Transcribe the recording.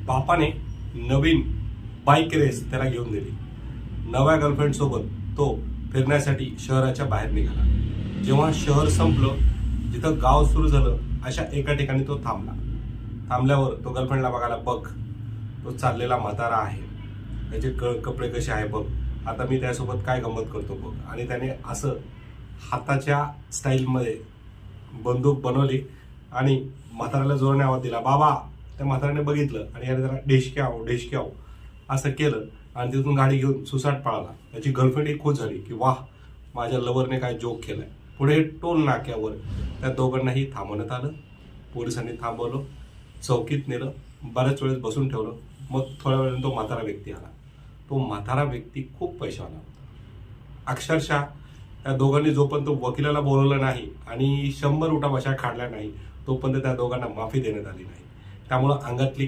बापाने नवीन bike race त्याला घेऊन दिली. नव्या गर्लफ्रेंड सोबत तो फिरण्यासाठी शहराच्या बाहेर निघाला. जेव्हा शहर संपलं, जिथं गाव सुरू झालं, अशा एका ठिकाणी तो थांबला. थांबल्यावर तो गर्लफ्रेंडला बघायला, बघ तो चाललेला म्हातारा आहे, त्याचे कपडे कसे आहे बघ, आता मी त्यासोबत काय गंमत करतो बघ. आणि त्याने असं हाताच्या स्टाईलमध्ये बंदूक बनवली आणि म्हाताऱ्याला जोराने आवाज दिला, बाबा. त्या म्हाताऱ्याने बघितलं आणि याने त्याला ढेशक्याव असं केलं आणि तिथून गाडी घेऊन सुसाट पळाला. त्याची गर्लफ्रेंड ही खुश झाली की वाह, माझ्या लवरने काय जोक केलाय. पुढे टोल नाक्यावर त्या दोघांनाही थांबवण्यात आलं. पोलिसांनी थांबवलं, चौकीत नेलं, बऱ्याच वेळेस बसून ठेवलं. मग थोड्या वेळाने तो म्हातारा व्यक्ती आला. तो म्हातारा व्यक्ती खूप पैशावाला होता. अक्षरशः त्या दोघांनी जोपर्यंत वकिलाला बोलवलं नाही आणि 100 उठाबशा काढल्या नाही, तोपर्यंत त्या दोघांना माफी देण्यात आली नाही. त्यामुळं अंगातली